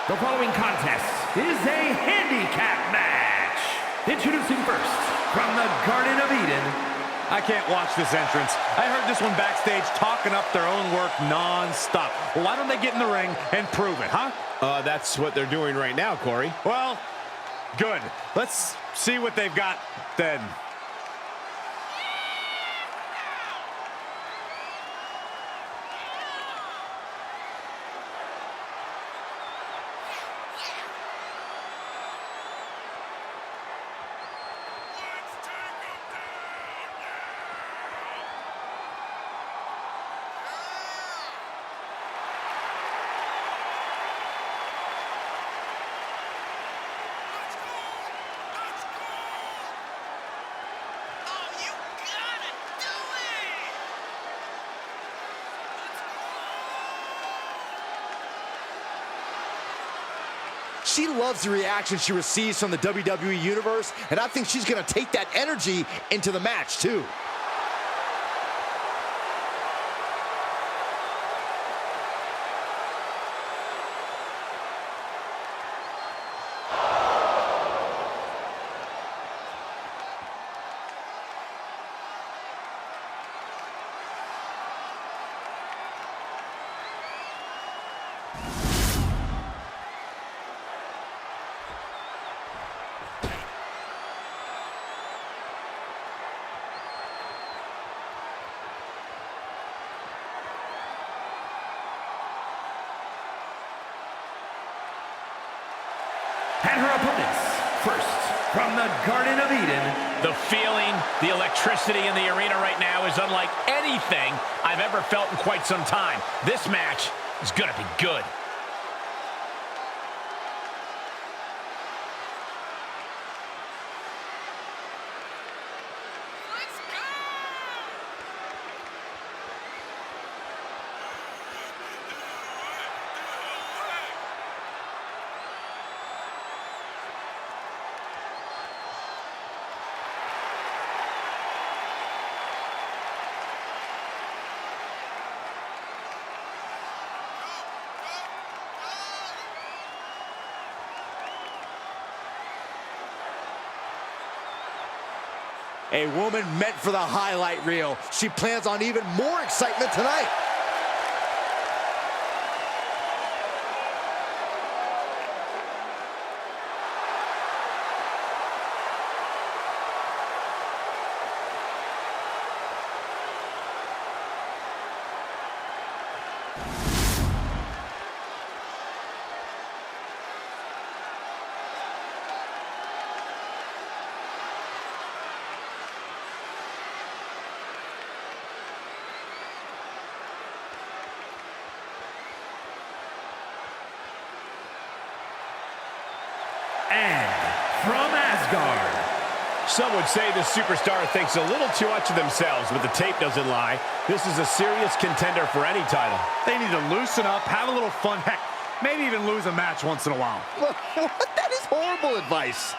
The following contest is a handicap match. Introducing first, from the Garden of Eden. I can't watch this entrance. I heard this one backstage talking up their own work non-stop. Well, why don't they get in the ring and prove it, huh? That's what they're doing right now, Corey. Well, good. Let's see what they've got then. She loves the reaction she receives from the WWE Universe, and I think she's going to take that energy into the match, too. And her opponents, first, from the Garden of Eden. The feeling, the electricity in the arena right now is unlike anything I've ever felt in quite some time. This match is going to be good. A woman meant for the highlight reel. She plans on even more excitement tonight. And from Asgard. Some would say the superstar thinks a little too much of themselves, but the tape doesn't lie. This is a serious contender for any title. They need to loosen up, have a little fun, heck, maybe even lose a match once in a while. That is horrible advice.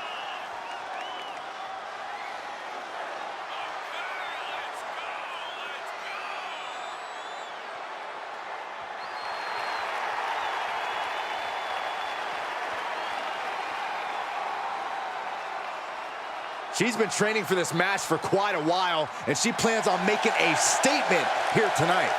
She's been training for this match for quite a while, and she plans on making a statement here tonight.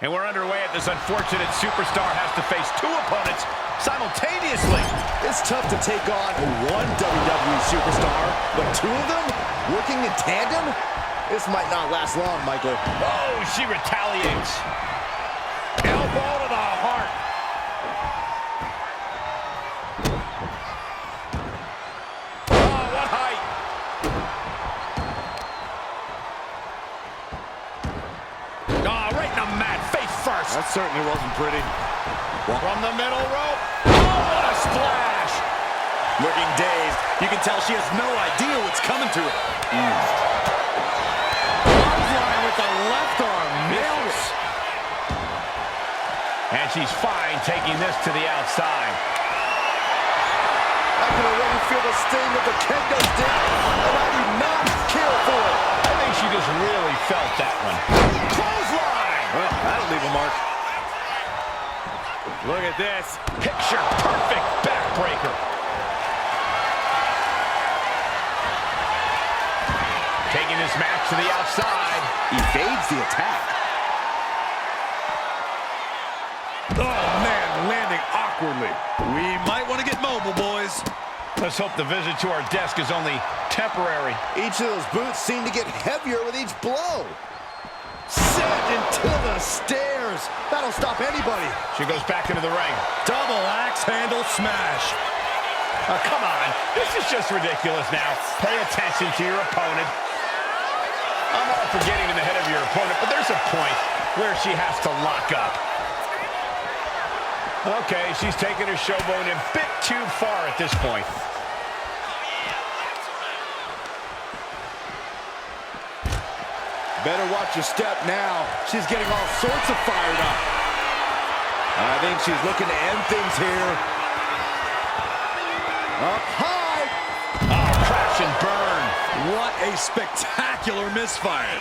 And we're underway at this unfortunate superstar has to face two opponents simultaneously. It's tough to take on one WWE superstar, but two of them working in tandem? This might not last long, Michael. Oh, she retaliates. Elbow to the heart. Oh, what height. Oh, right in the mat, face first. That certainly wasn't pretty. From the middle rope. Oh, what a splash. Looking dazed. You can tell she has no idea what what's coming to it. Line with the left arm. Nailed it. And she's fine taking this to the outside. I can already feel the sting of the kendo stick, and I do not care for it. I think she just really felt that one. Clothesline. Well, that'll leave a mark. Look at this. Picture perfect backbreaker. Taking this match to the outside. Evades the attack. Oh, man, landing awkwardly. We might want to get mobile, boys. Let's hope the visit to our desk is only temporary. Each of those boots seem to get heavier with each blow. Sent into the stairs. That'll stop anybody. She goes back into the ring. Double axe handle smash. Oh, come on. This is just ridiculous now. Pay attention to your opponent. I'm all for getting in the head of your opponent, but there's a point where she has to lock up. Okay, she's taking her showboat a bit too far at this point. Better watch your step now. She's getting all sorts of fired up. I think she's looking to end things here. Up high. Oh, crash and burn. What a spectacular misfire.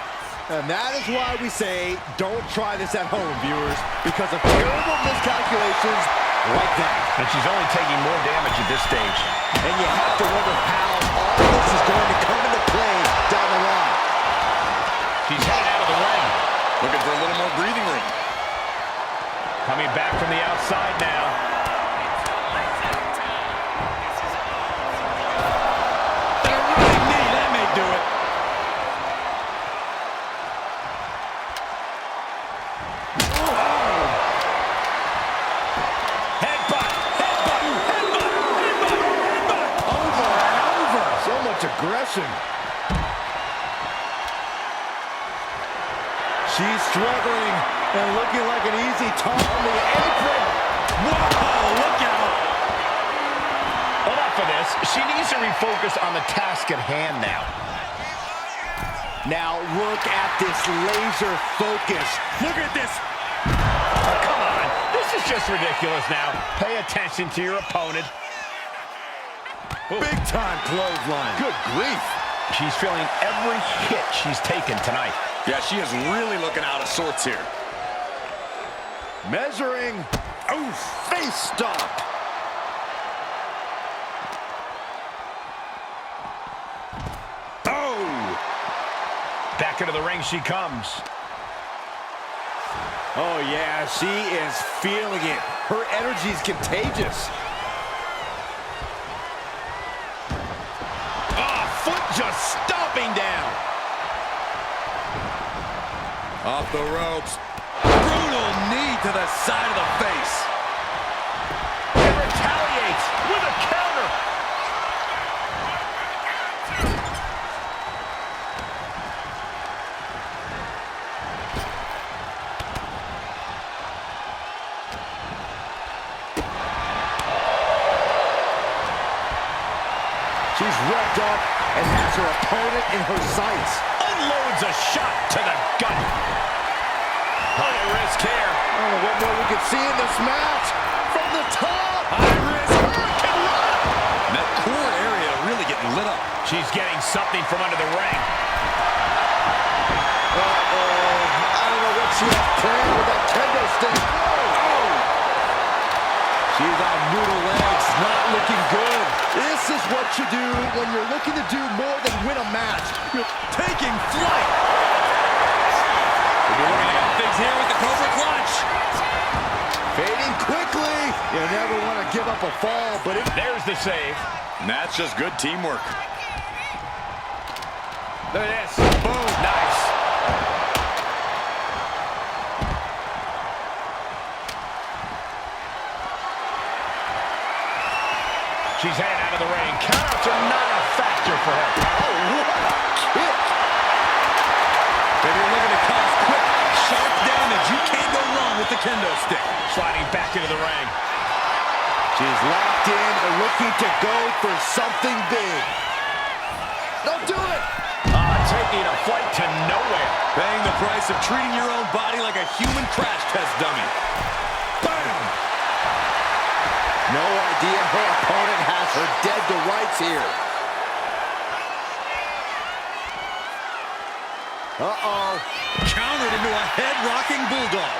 And that is why we say, don't try this at home, viewers, because of terrible miscalculations like that. And she's only taking more damage at this stage. And you have to wonder how all this is going to come into play down the line. She's headed out of the ring. Looking for a little more breathing room. Coming back from the outside now. And a running knee, that may do it. Headbutt, headbutt, headbutt, headbutt, headbutt. Over and over. So much aggression. She's struggling and looking like an easy top on the apron. Whoa, look out. Enough of this. She needs to refocus on the task at hand now. Now look at this laser focus. Look at this. Oh, come on. This is just ridiculous now. Pay attention to your opponent. Big time clothesline. Good grief. She's feeling every hit she's taken tonight. Yeah, she is really looking out of sorts here. Measuring. Oh, face stop. Oh. Back into the ring she comes. Oh, yeah, she is feeling it. Her energy is contagious. Oh, foot just stomping down. Off the ropes. Brutal knee to the side of the face. And retaliates with a counter. She's revved up and has her opponent in her sights. Unloads a shot to the gut. High risk here. I don't know what more we could see in this match. From the top. High risk hurricane run. And that core area really getting lit up. She's getting something from under the ring. Uh-oh. I don't know what she has planned with that kendo stick. Oh. She's on noodle legs. Not looking good. This is what you do when you're looking to do more than win a match. You're taking flight. We're looking to end things here with the Cobra Clutch. Fading quickly. You never want to give up a fall, but There's the save. And that's just good teamwork. Look at this. Boom. Nice. She's headed out of the ring. Countouts are not a factor for her. oh, what a kick. If you're looking to cause quick, sharp damage, you can't go wrong with the kendo stick. Sliding back into the ring. She's locked in and looking to go for something big. Don't do it. Taking a flight to nowhere. Paying the price of treating your own body like a human crash test dummy. Bam! No idea her opponent has her dead to rights here. Uh-oh. Countered into a head-rocking bulldog.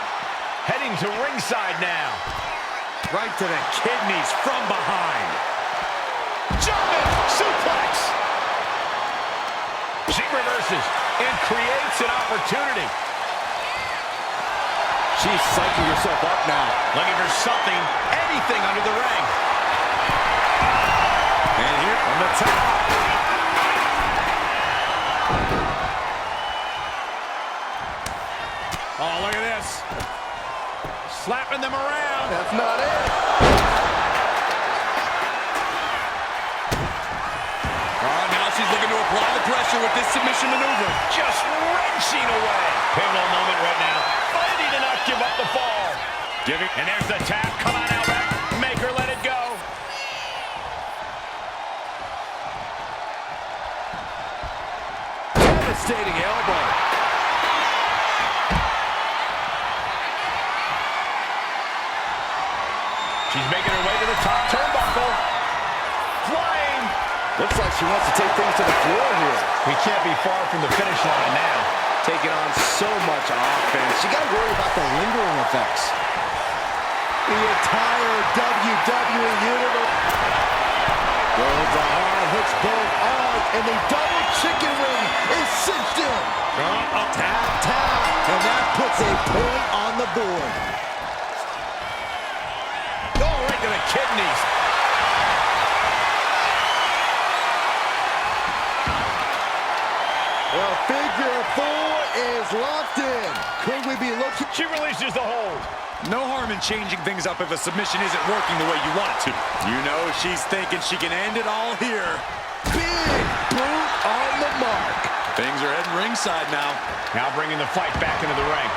Heading to ringside now. Right to the kidneys from behind. German suplex. She reverses and creates an opportunity. She's psyching herself up now. Looking for something, anything under the ring. And here on the top. Oh, look at this. Slapping them around. That's not it. Now she's looking to apply the pressure with this submission maneuver. Just wrenching away. Pivotal moment right now. Fighting to not give up the fall. And there's the tap. Come on out, Ref. Make her let it go. Devastating elbow. She's making her way to the top turnbuckle. Flying. Looks like she wants to take things to the floor here. We can't be far from the finish line now. Taking on so much offense. You got to worry about the lingering effects. The entire WWE Universe. Goes the hard, hooks both arms, and the double chicken wing is cinched in. Tap, tap, and that puts a point on the board. Oh, right to the kidneys. Well, figure four is locked in. Could we be looking? She releases the hold. No harm in changing things up if a submission isn't working the way you want it to. You know she's thinking she can end it all here. Big boot on the mark. Things are heading ringside now. Now bringing the fight back into the ring.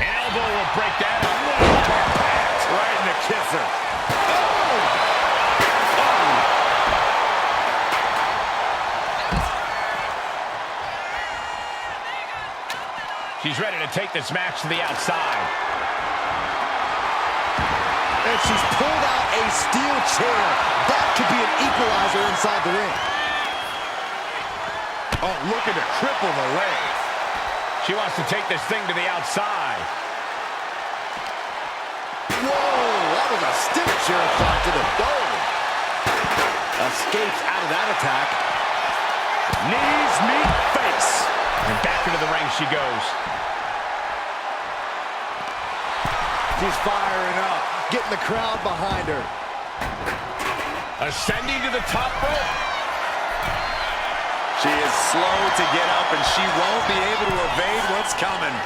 An elbow will break that up. Right in the kisser. She's ready to take this match to the outside. And she's pulled out a steel chair. That could be an equalizer inside the ring. Oh, looking to cripple the leg. She wants to take this thing to the outside. Whoa, that was a stiff chair shot to the dome. Escapes out of that attack. Knees meet face. And back into the ring she goes. She's firing up, getting the crowd behind her. Ascending to the top rope. She is slow to get up, and she won't be able to evade what's coming.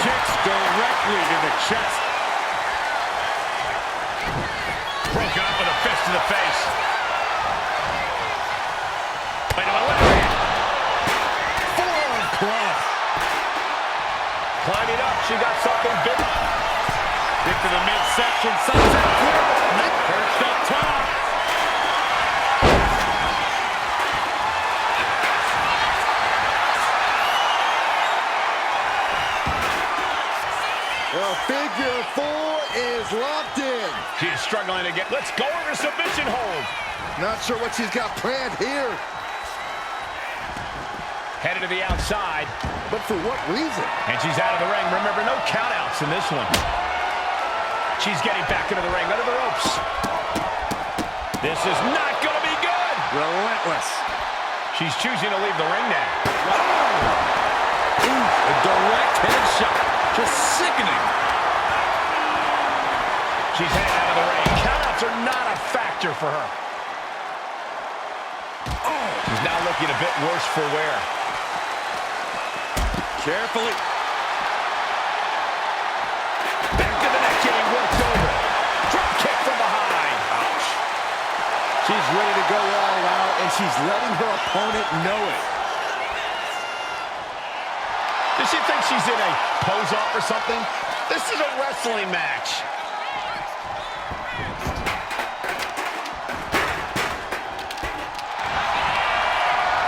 Kicks directly to the chest. Broken up with a fist to the face. Wait a minute. Forearm club. Climbing up, she got something big. Kick to the midsection, sunset flip. Perched up top. Well, figure four is locked in. She is struggling to get. Let's go over submission hold. Not sure what she's got planned here. Headed to the outside. But for what reason? And she's out of the ring. Remember, no countouts in this one. She's getting back into the ring, under the ropes. This is not going to be good. Relentless. She's choosing to leave the ring now. Ooh, a direct headshot. Just sickening. She's heading out of the ring. Countouts are not a factor for her. Oh, she's now looking a bit worse for wear. Carefully. Back to the neck, getting worked over. Drop kick from behind. Ouch. She's ready to go all out, and she's letting her opponent know it. Does she think she's in a pose-off or something? This is a wrestling match.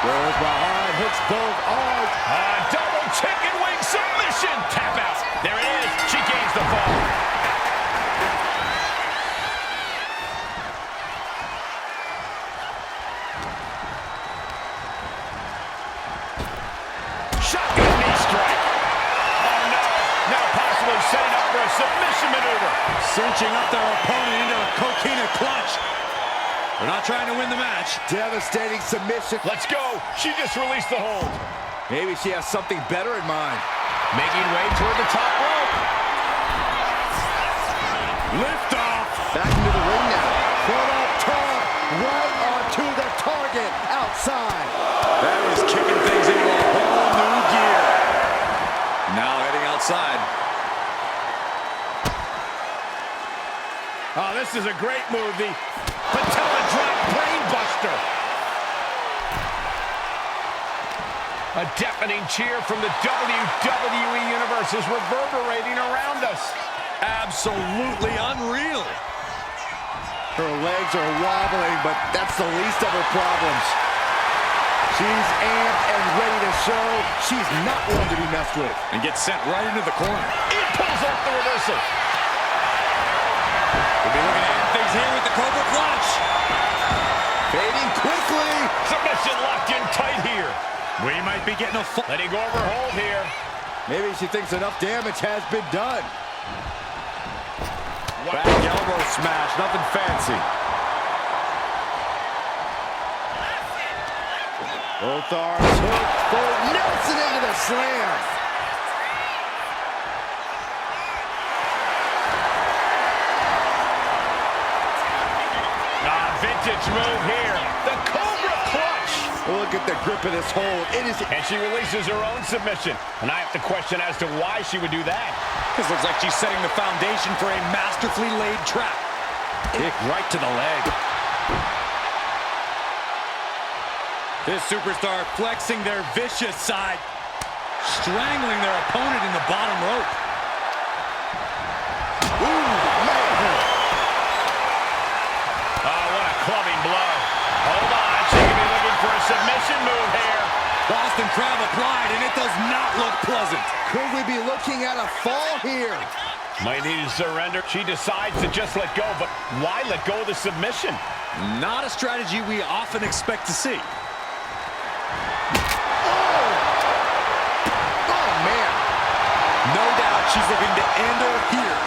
Goes behind, hits both arms. A double chicken wing submission. Tap out. There it is. She gains the fall. Shotgun knee strike. Oh, no. Now possibly setting up for a submission maneuver. Cinching up their opponent into a coquina clutch. They're not trying to win the match. Devastating submission. Let's go. She just released the hold. Maybe she has something better in mind. Making way toward the top rope. Lift off. Back into the ring now. Put up top. Right onto the target. Outside. That is kicking things into a whole new gear. Now heading outside. Oh, this is a great move. The patella drop brain buster. A deafening cheer from the WWE Universe is reverberating around us. Absolutely unreal. Her legs are wobbling, but that's the least of her problems. She's amped and ready to show she's not one to be messed with. And gets sent right into the corner. It pulls off the reversal. We'll be looking at things here with the Cobra Clutch. Fading quickly. Submission locked in tight here. We might be getting a full... Letting go of her hold here. Maybe she thinks enough damage has been done. Back elbow smash, nothing fancy. Both arms hooked for Nelson into the slam. Vintage move here. The Cobra Clutch. Look at the grip of this hold. It is... And she releases her own submission. And I have to question as to why she would do that. This looks like she's setting the foundation for a masterfully laid trap. Kick right to the leg. This superstar flexing their vicious side, strangling their opponent in the bottom rope. Ooh, man. Oh, what a clubbing blow. Hold on, she could be looking for a submission move here. Boston Crab applied, and it does not look pleasant. Could we be looking at a fall here? Might need to surrender. She decides to just let go, but why let go of the submission? Not a strategy we often expect to see. Oh, man. No doubt she's looking to end her here.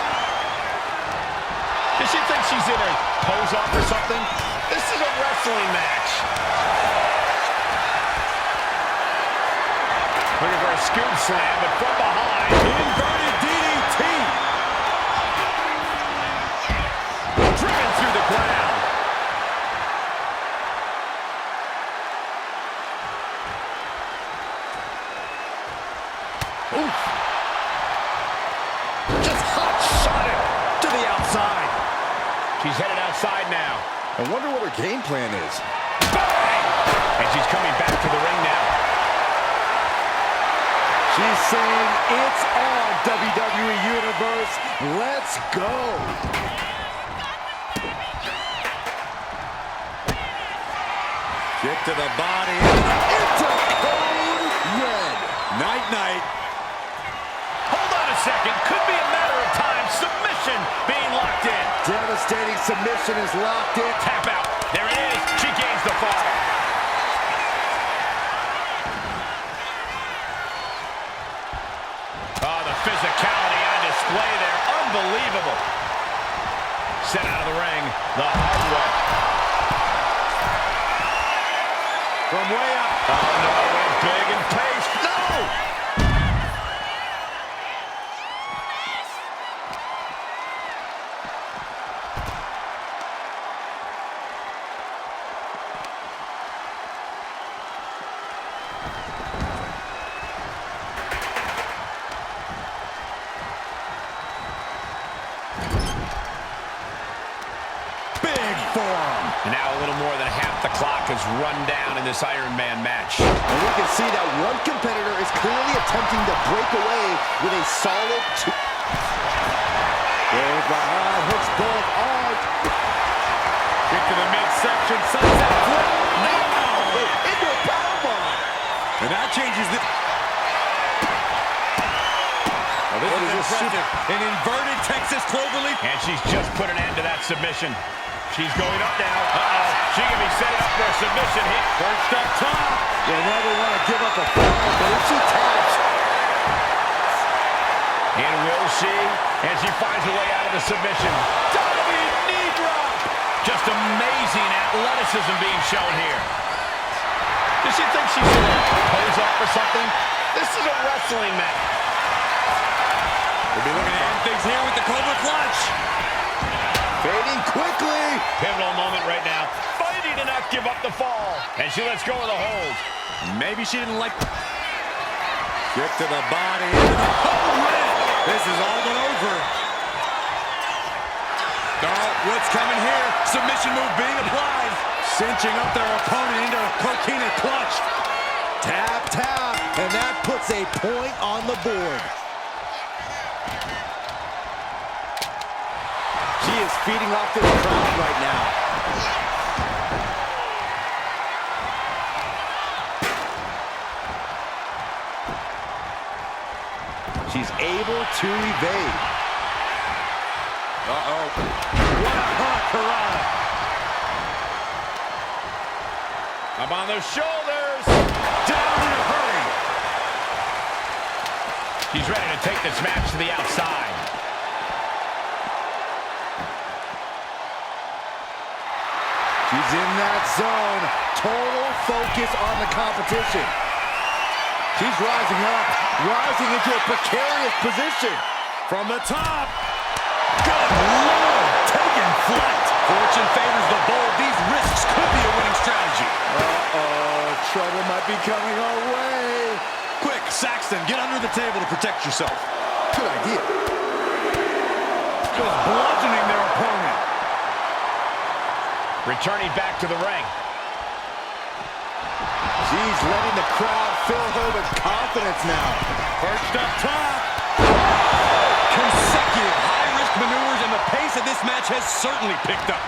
Does she think she's in a pose-off or something? This is a wrestling match. Looking for a scoop slam, but from behind. Inverted DDT. Driven through the ground. Oof. Just hot shot it to the outside. She's headed outside now. I wonder what her game plan is. Bang! And she's coming back to the ring now. She's saying it's on, WWE Universe. Let's go. Kick to the body. Into code red. Night-night. Hold on a second. Could be a matter of time. Submission being locked in. Devastating submission is locked in. Tap out. There it is. She gains the fall. Oh, the physicality on display there. Unbelievable. Sent out of the ring the hard way. From way up. Oh, no. Went big and paced. No! And now a little more than half the clock has run down in this Iron Man match. And we can see that one competitor is clearly attempting to break away with a solid two. behind, hooks both arms. Kick to the midsection, sunset flip. No! Into a powerbomb. And that changes the... Oh, this is impressive. An inverted Texas cloverleaf. And she's just put an end to that submission. She's going up now. Uh-oh. She can be setting up for a submission hit. Perched up top. You never want to give up a fall, but if she taps. And will she? And she finds a way out of the submission. Diving knee drop. Just amazing athleticism being shown here. Does she think she's going to pose up for something? This is a wrestling match. We'll be looking to end things here with the Cobra Clutch. Fading quickly. Pivotal moment right now. Fighting to not give up the fall. And she lets go of the hold. Maybe she didn't like... Kick to the body. Oh, man. This is all but over. Oh, what's coming here? Submission move being applied. Cinching up their opponent into a coquina clutch. Tap, tap. And that puts a point on the board. She is feeding off this crowd right now. She's able to evade. Uh-oh. What a hot Karana. Up on the shoulders. Down in a hurry. She's ready to take this match to the outside. She's in that zone. Total focus on the competition. She's rising up, rising into a precarious position. From the top. Good Lord. Taking flight. Fortune favors the bold. These risks could be a winning strategy. Uh-oh, trouble might be coming our way. Quick, Saxton, get under the table to protect yourself. Good idea. Just bludgeoning their opponent. Returning back to the ring. She's letting the crowd fill her with confidence now. Perched up top. Consecutive high-risk maneuvers, and the pace of this match has certainly picked up.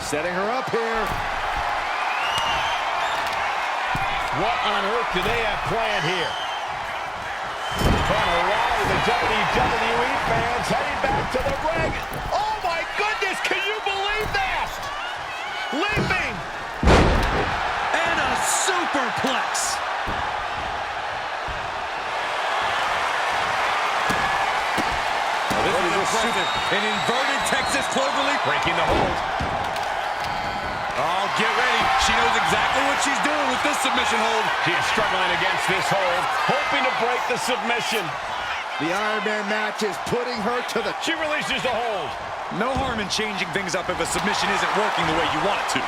Setting her up here. What on earth do they have planned here? Trying to rally the WWE fans heading back to the ring. Oh my goodness, can you believe that? Leaping. And a superplex. Oh, this is impressive. An inverted Texas cloverleaf. Breaking the hold. Oh, get ready. She knows exactly what she's doing with this submission hold. She is struggling against this hold, hoping to break the submission. The Iron Man match is putting her to the... She releases the hold. No harm in changing things up if a submission isn't working the way you want it to.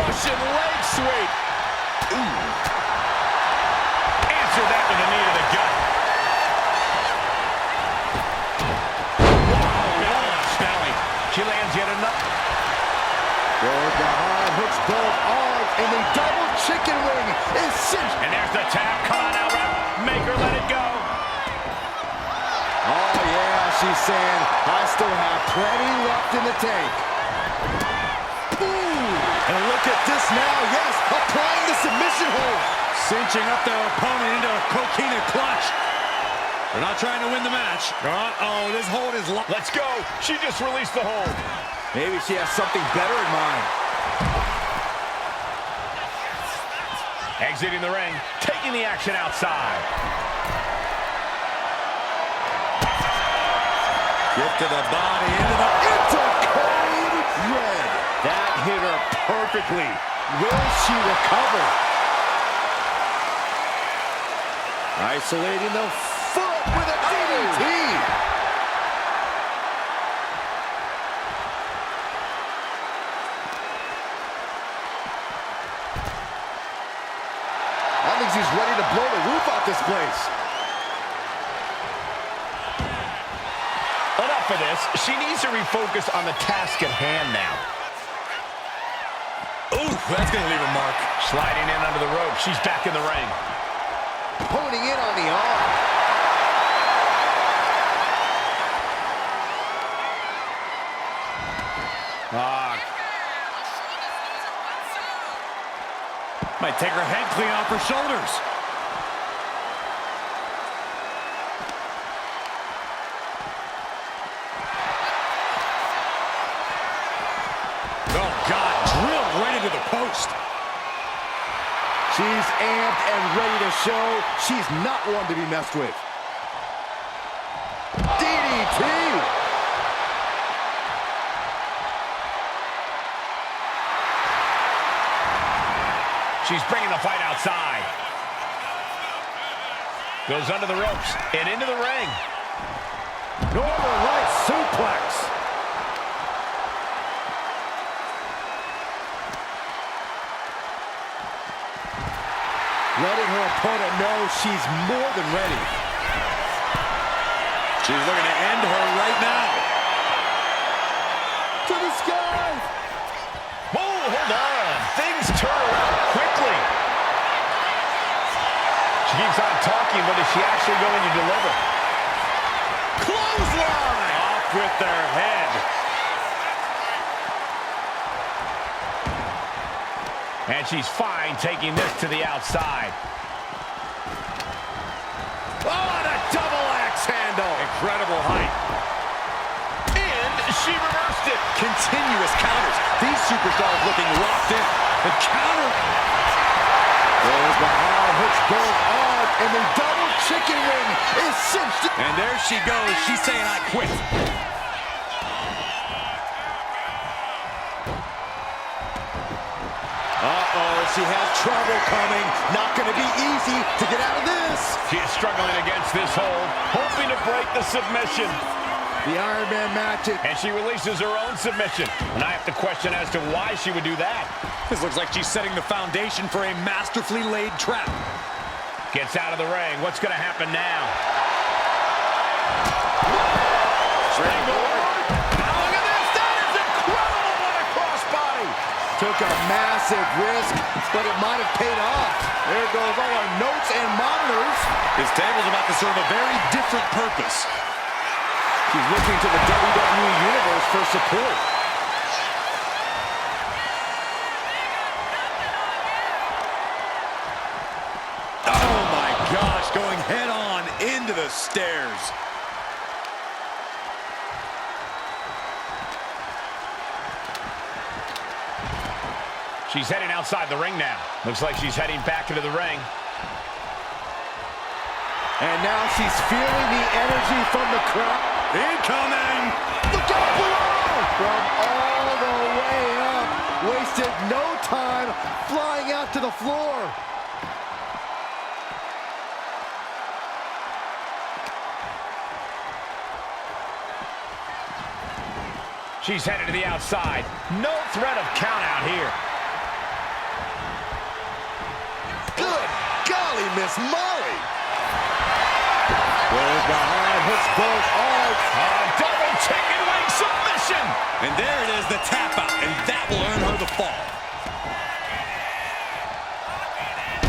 Russian leg sweep. Ooh. Answer that with a knee to the gut. Wow, launch, Nelly. She lands yet another. Going behind, hooks both arms, and the double chicken wing is cinched. And there's the tap. Come on now, ref. Make her let it go. Oh, yeah, she's saying, I still have plenty left in the tank. Ooh, and look at this now, yes, applying the submission hold. Cinching up their opponent into a coquina clutch. They're not trying to win the match. Uh-oh, this hold is locked. Let's go. She just released the hold. Maybe she has something better in mind. Exiting the ring, taking the action outside. Kick to the body, into the... Into cold red. That hit her perfectly. Will she recover? Isolating the foot with a DDT. I think she's ready to blow the roof off this place. Enough of this. She needs to refocus on the task at hand now. Ooh, that's going to leave a mark. Sliding in under the rope. She's back in the ring. Honing in to take her head clean off her shoulders. Oh, God, drilled right into the post. She's amped and ready to show she's not one to be messed with. DDT! She's bringing the fight outside. Goes under the ropes and into the ring. Northern Lights suplex. Letting her opponent know she's more than ready. She's looking to end her right now. To the sky! Whoa, hold on. Things turn around quickly. She keeps on talking, but is she actually going to deliver? Clothesline! Off with their head. And she's fine taking this to the outside. Oh, and a double axe handle. Incredible height. And she reversed it. Continuous counters. These superstars looking locked in. The counter. There's the high hooks both on, and the double chicken wing is cinched. And there she goes. She's saying, I quit. Uh-oh, she has trouble coming. Not going to be easy to get out of this. She is struggling against this hold, hoping to break the submission. The Iron Man match. And she releases her own submission. And I have to question as to why she would do that. This looks like she's setting the foundation for a masterfully laid trap. Gets out of the ring. What's going to happen now? Springboard. Now look at this. That is incredible. What a crossbody. Took a massive risk, but it might have paid off. There goes all our notes and monitors. This table's about to serve a very different purpose. She's looking to the WWE Universe for support. Oh my gosh, going head on into the stairs. She's heading outside the ring now. Looks like she's heading back into the ring. And now she's feeling the energy from the crowd. Incoming! Look out below! From all the way up. Wasted no time flying out to the floor. She's headed to the outside. No threat of count out here. Good golly, Miss Molly. Goes behind, hooks both arms. A double chicken wing submission. And there it is, the tap out, and that will earn her the fall.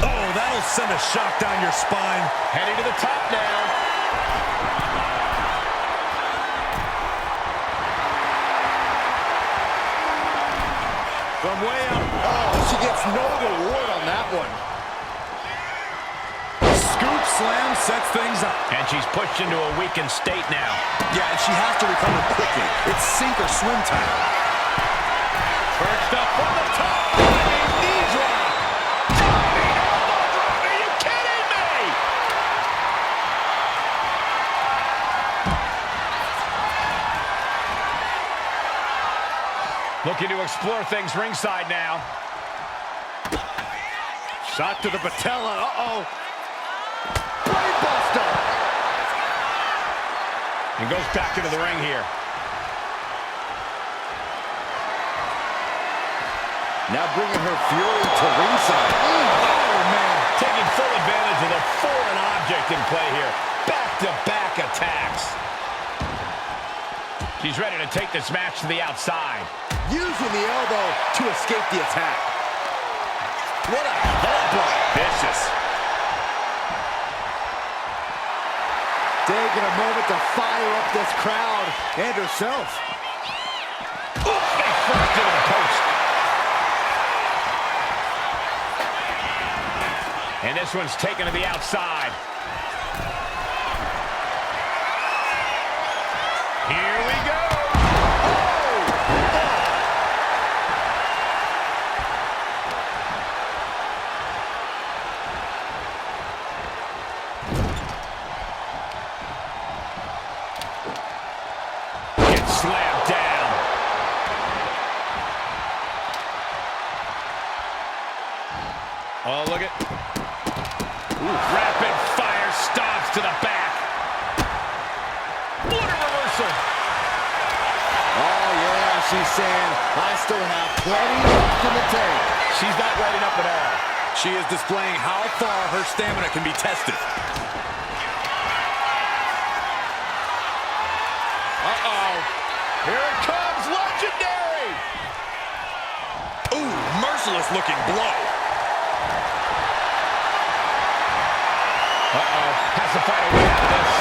Oh, that'll send a shock down your spine. Heading to the top now. From way up. Oh, she gets no reward on that one. Scoop slam sets things up. And she's pushed into a weakened state now. Yeah, and she has to recover quickly. It's sink or swim time. Perched up from the top. Knee drop. Diving elbow drop. Are you kidding me? Looking to explore things ringside now. Shot to the patella. Uh-oh. Brainbuster. And goes back into the ring here. Now bringing her fury to ringside. Oh, man. Taking full advantage of the foreign object in play here. Back-to-back attacks. She's ready to take this match to the outside. Using the elbow to escape the attack. What a headbutt. Vicious. Taking a moment to fire up this crowd and herself. Face first into the post. And this one's taken to the outside. Here we go. Gets slammed down. Oh, look at... Rapid fire stomps to the back. What a reversal. Oh, yeah, she's saying, I still have plenty left in the tank. She's not letting up at all. She is displaying how far her stamina can be tested. Uh-oh. Here it comes, legendary. Ooh, merciless looking blow. Uh-oh, has to find a way out of this.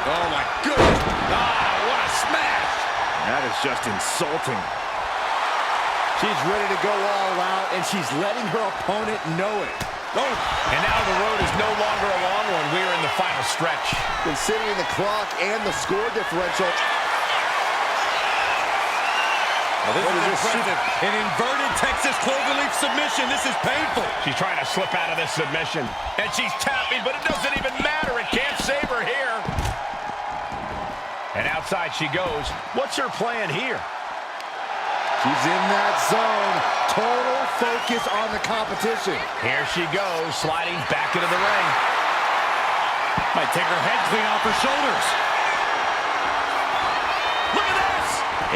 Oh my goodness. Ah, what a smash. That is just insulting. She's ready to go all out, and she's letting her opponent know it. Oh, And now the road is no longer a long one. We are in the final stretch. Considering the clock and the score differential. this is impressive. An inverted Texas cloverleaf submission. This is painful. She's trying to slip out of this submission. And she's tapping, but it doesn't even matter. It can't save her here. And outside she goes. What's her plan here? She's in that zone. Total focus on the competition. Here she goes, sliding back into the ring. Might take her head clean off her shoulders. Look at this!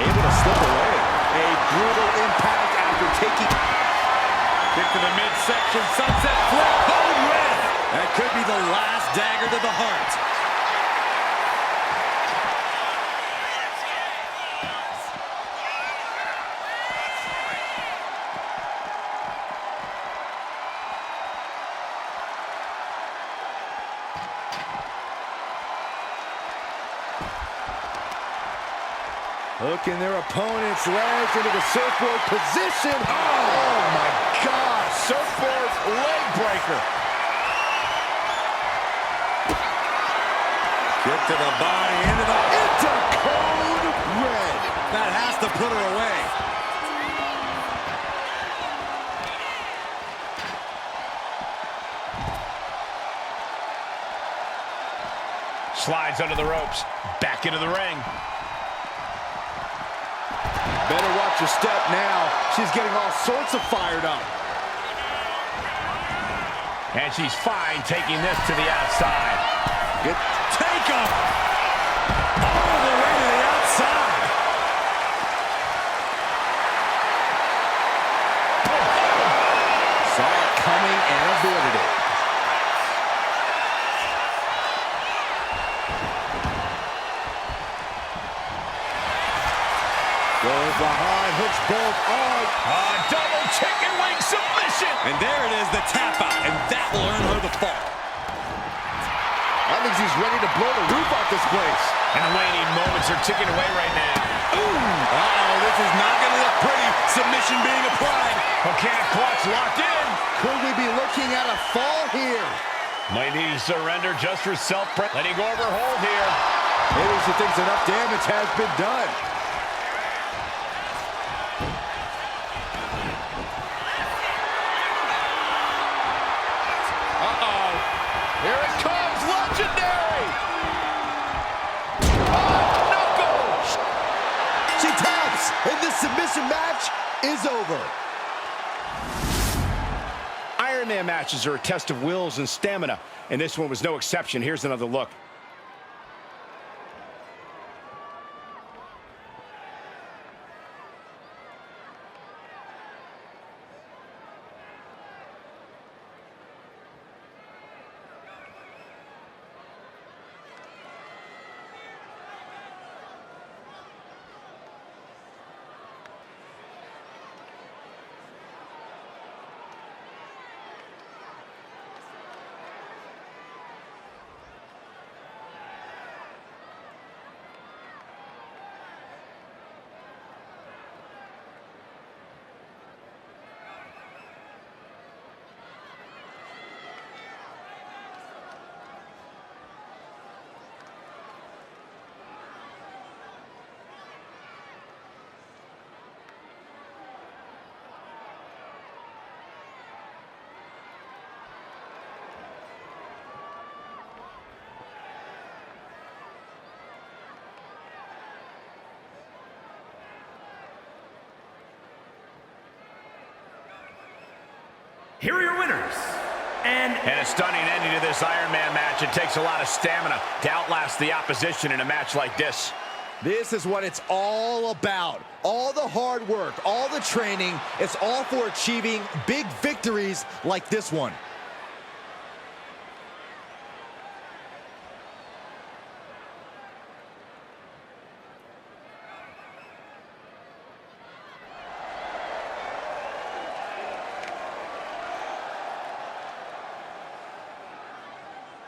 Able to slip away. A brutal impact after taking... Kick to the midsection, sunset flip, code red. That could be the last dagger to the heart. Hooking their opponent's legs into the surfboard position. Oh my gosh. Surfboard leg breaker. Kick to the body, into Code red. that has to put her away. Slides under the ropes. Back into the ring. Better watch your step now. She's getting all sorts of fired up. And she's fine taking this to the outside. Take him! All the way to the outside. Saw it coming and avoided it. Goes behind, hooks both on. A double chicken wing submission. And there it is, the tap out, and that will earn her the fall. I think she's ready to blow the roof off this place. And the waning moments are ticking away right now. Ooh! Uh-oh, this is not going to look pretty. Submission being applied. Mechanic clutch locked in. Could we be looking at a fall here? Might need to surrender just for self-press. Letting go of her hold here. Maybe she thinks enough damage has been done. Uh-oh. Here it comes, legendary. Oh, knuckles. She taps, and this submission match is over. Iron Man matches are a test of wills and stamina, and this one was no exception. Here's another look. here are your winners. And a stunning ending to this Iron Man match. It takes a lot of stamina to outlast the opposition in a match like this. This is what it's all about. All the hard work, all the training, it's all for achieving big victories like this one.